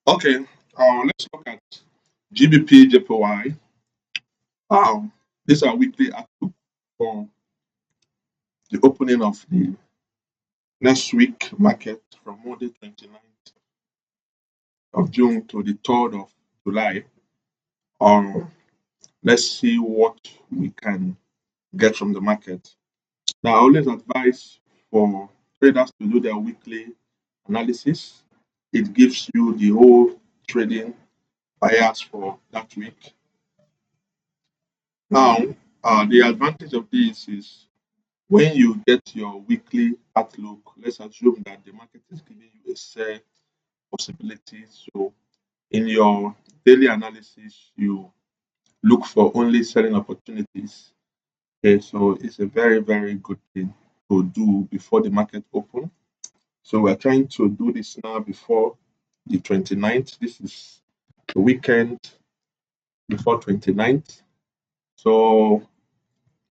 Okay, let's look at GBPJPY. These are weekly outlook for the opening of the next week market from Monday 29th of June to the 3rd of July. Um, let's see what we can get from the market. Now, I always advise for traders to do their weekly analysis. It gives you the whole trading bias for that week. Now, the advantage of this is when you get your weekly outlook, let's assume that the market is giving you a sell possibility. So, in your daily analysis, you look for only selling opportunities. Okay, so it's a very, very good thing to do before the market open. So we're trying to do this now before the 29th. This is the weekend before 29th. So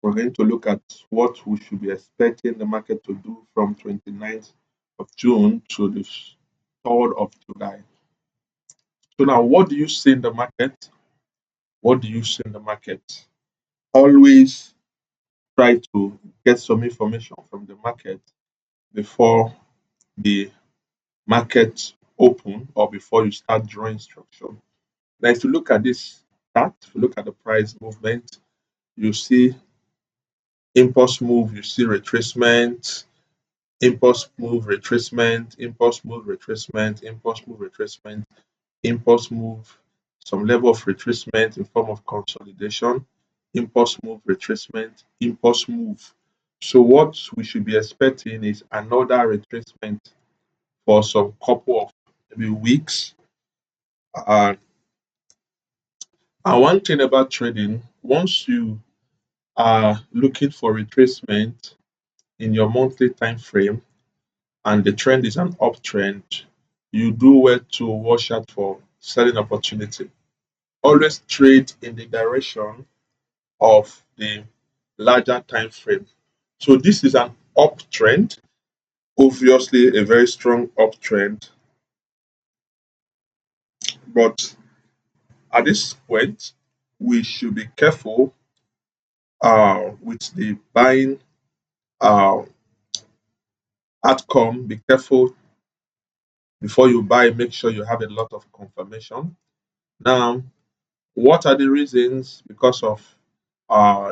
we're going to look at what we should be expecting the market to do from 29th of June to the 3rd of July. So now, what do you see in the market? What do you see in the market? Always try to get some information from the market before the market open or before you start drawing instruction. Now, if you look at this chart, if you look at the price movement, you see impulse move, you see retracement, impulse move, retracement, impulse move, retracement, impulse move, retracement, impulse move, some level of retracement in form of consolidation, impulse move, retracement, impulse move. So what we should be expecting is another retracement for some couple of maybe weeks. Uh, and one thing about trading, once you are looking for retracement in your monthly time frame and the trend is an uptrend, you do well to watch out for selling opportunity. Always trade in the direction of the larger time frame. So this is an uptrend, obviously a very strong uptrend, but at this point, we should be careful with the buying uh, outcome. Be careful before you buy, make sure you have a lot of confirmation. Now, what are the reasons? Because of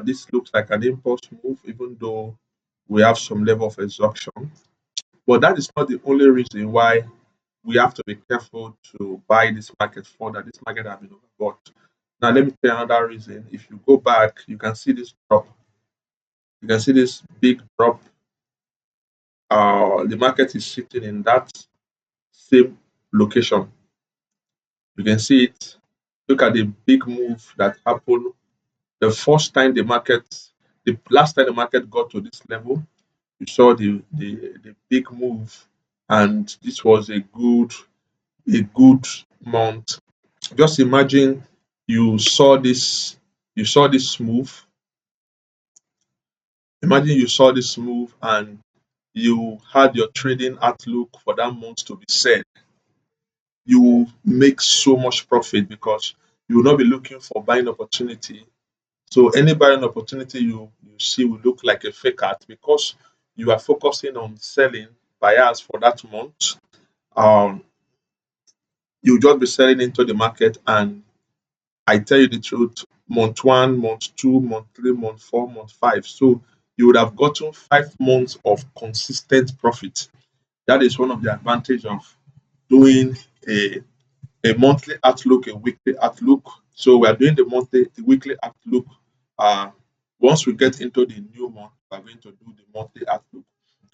this looks like an impulse move, even though we have some level of exhaustion. But that is not the only reason why we have to be careful to buy this market further. This market has been overbought. Now, let me tell you another reason. If you go back, you can see this drop. You can see this big drop. The market is sitting in that same location. You can see it. Look at the big move that happened the first time the last time the market got to this level. You saw the big move, and this was a good month. Just imagine you saw this you saw this move. Imagine you saw this move and you had your trading outlook for that month to be set. You will make so much profit because you will not be looking for buying opportunity. So any buying opportunity you see will look like a fake art because you are focusing on selling buyers for that month. Um, you'll just be selling into the market, and I tell you the truth, month one, month two, month three, month four, month five. So you would have gotten 5 months of consistent profit. That is one of the advantage of doing a monthly outlook, a weekly outlook. So we are doing the weekly outlook. Uh, Once we get into the new month, we are going to do the monthly outlook.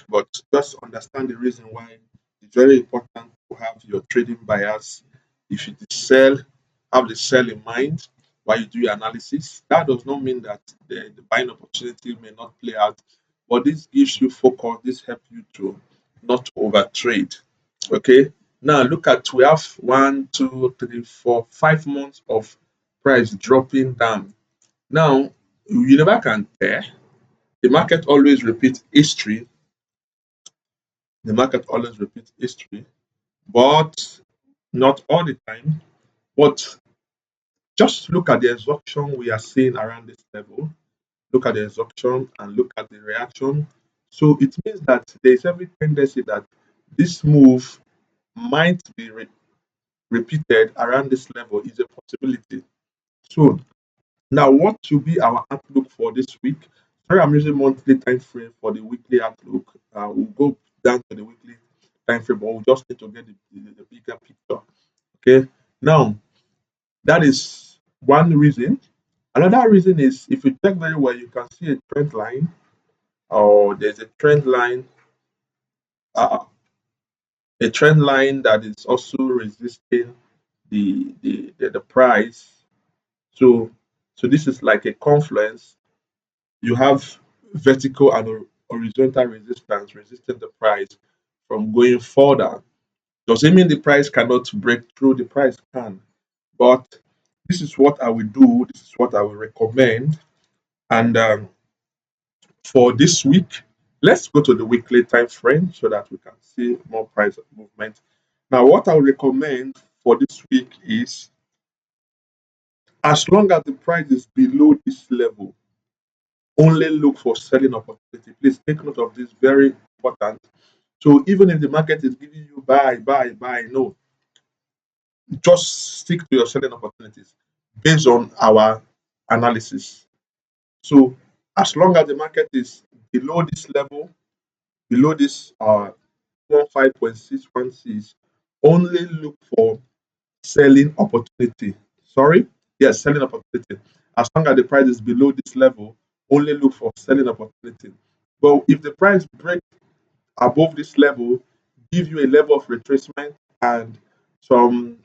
But just understand the reason why it's very important to have your trading bias. If you sell, have the sell in mind while you do your analysis. That does not mean that the buying opportunity may not play out, but this gives you focus. This helps you to not over trade. Okay. Now look at we have 1, 2, 3, 4, 5 months of price dropping down. Now you never can tell. The market always repeats history. The market always repeats history. But not all the time, but just look at the exhaustion we are seeing around this level. Look at the exhaustion and look at the reaction. So it means that there is every tendency that this move might be repeated around this level is a possibility. So now, what will be our outlook for this week? Sorry, I'm using monthly time frame for the weekly outlook. We'll go down to the weekly time frame, but we just need to get the bigger picture. Okay. Now, that is one reason. Another reason is if you check very well, you can see a trend line, or there's uh, a trend line that is also resisting the price. So, so this is like a confluence. You have vertical and horizontal resistance resisting the price from going further. Does it mean the price cannot break through? The price can, but this is what I will do. This is what I will recommend. And for this week, let's go to the weekly time frame so that we can see more price movement. Now, what I will recommend for this week is as long as the price is below this level, only look for selling opportunity. Please take note of this, very important. So even if the market is giving you buy, no, just stick to your selling opportunities based on our analysis. So as long as the market is below this level, below this 15.616, only look for selling opportunity. Sorry, yes, selling opportunity. As long as the price is below this level, only look for selling opportunity. But if the price breaks above this level, give you a level of retracement and some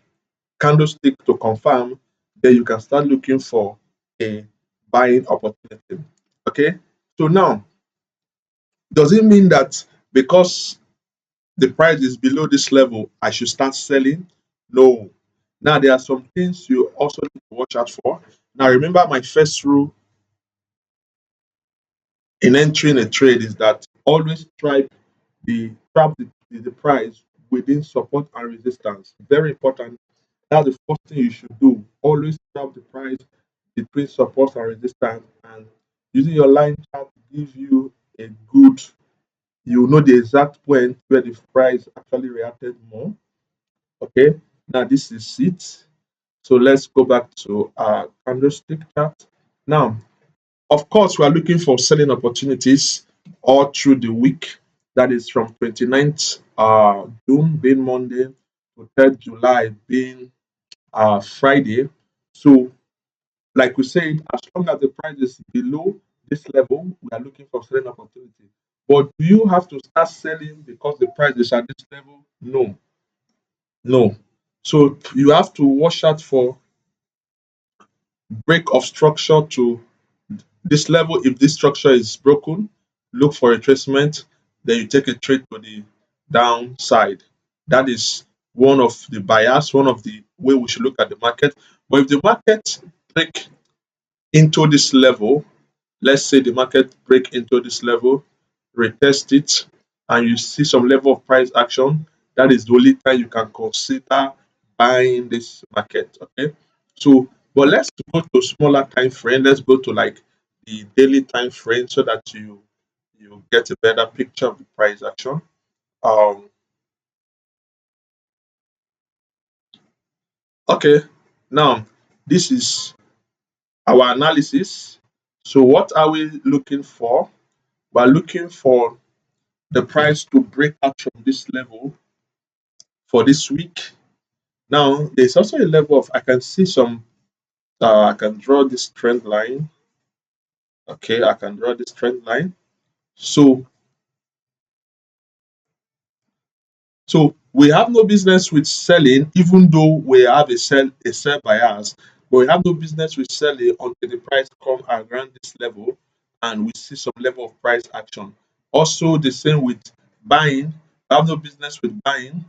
candlestick to confirm, then you can start looking for a buying opportunity. Okay. So now, does it mean that because the price is below this level, I should start selling? No. Now, there are some things you also need to watch out for. Now, remember my first rule in entering a trade is that always try the price within support and resistance. Very important. That's the first thing you should do. Always trap the price between support and resistance, and using your line chart gives you a good, you know the exact point where the price actually reacted more. Okay, now this is it. So let's go back to our candlestick chart. Now, of course, we are looking for selling opportunities all through the week. That is from 29th June being Monday to 3rd July being Friday. So, like we said, as long as the price is below this level, we are looking for selling opportunity. But do you have to start selling because the price is at this level? No, no. So you have to watch out for break of structure to this level. If this structure is broken, look for retracement, then you take a trade to the downside. That is one of the bias, one of the way we should look at the market. But if the market break into this level, let's say the market break into this level, retest it, and you see some level of price action, that is the only time you can consider buying this market. Okay. So, but let's go to smaller time frame. Let's go to like the daily time frame so that you get a better picture of the price action. Um, okay. Now, this is our analysis. So, what are we looking for? We're looking for the price to break out from this level for this week. Now, there's also a level of, I can see some, I can draw this trend line. Okay, I can draw this trend line. So, so we have no business with selling, even though we have a sell bias, but we have no business with selling until the price come around this level and we see some level of price action. Also, the same with buying. We have no business with buying,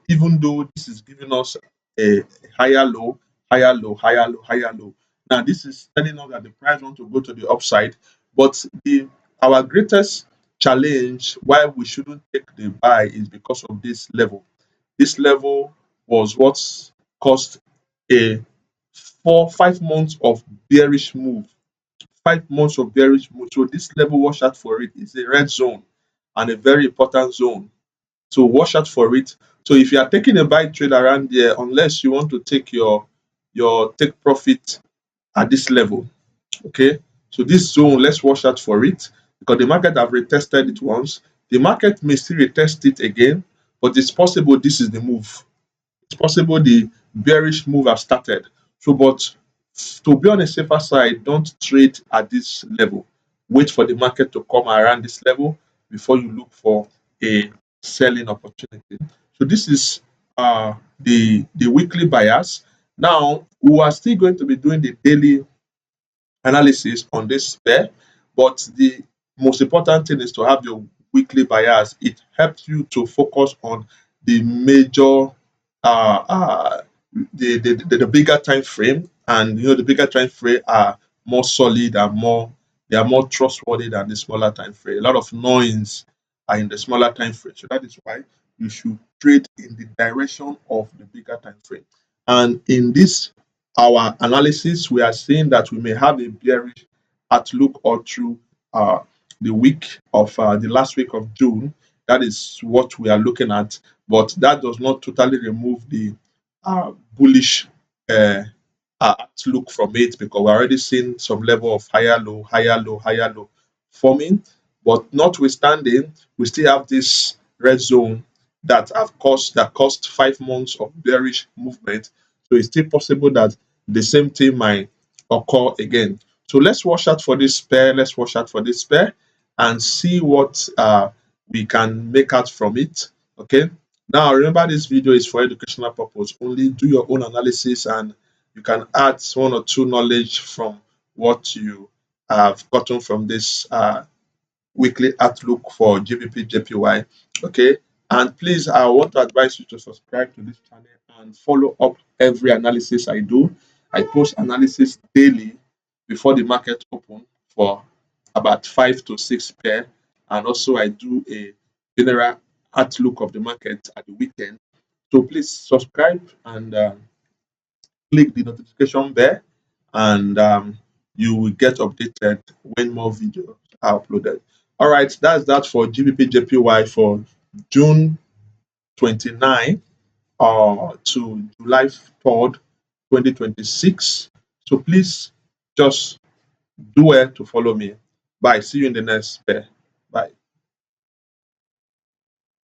even though this is giving us a higher low, higher low, higher low, higher low. Now, this is telling us that the price want to go to the upside, but the our greatest challenge why we shouldn't take the buy is because of this level. This level was what caused a 5 months of bearish move. 5 months of bearish move. So this level, watch out for it. It's a red zone and a very important zone. So watch out for it. So if you are taking a buy trade around there, unless you want to take your take profit at this level, okay. So this zone, let's watch out for it because the market have retested it once. The market may still retest it again, but it's possible this is the move. It's possible the bearish move has started. So, but to be on a safer side, don't trade at this level. Wait for the market to come around this level before you look for a selling opportunity. So this is the weekly bias. Now we are still going to be doing the daily analysis on this pair, but the most important thing is to have your weekly bias. It helps you to focus on the major uh, the bigger time frame, and the bigger time frame are more solid and more they are more trustworthy than the smaller time frame. A lot of noise are in the smaller time frame, so that is why you should trade in the direction of the bigger time frame. And in this our analysis, we are seeing that we may have a bearish outlook all through uh, the week of the last week of June. That is what we are looking at, but that does not totally remove the bullish uh, outlook from it because we're already seeing some level of higher low, higher low, higher low forming. But notwithstanding, we still have this red zone that caused 5 months of bearish movement. So it's still possible that the same thing might occur again. So let's watch out for this pair. Let's watch out for this pair and see what we can make out from it. Okay. Now remember, this video is for educational purpose only. Do your own analysis and you can add one or two knowledge from what you have gotten from this weekly outlook for GBPJPY. Okay. And please, I want to advise you to subscribe to this channel and follow up every analysis I do. I post analysis daily before the market open for about 5 to 6 pair. And also I do a general outlook of the market at the weekend. So please subscribe and click the notification bell, and you will get updated when more videos are uploaded. All right, that's that for GBPJPY for June 29 to July 3rd, 2026. So please just do it to follow me. Bye. See you in the next pair.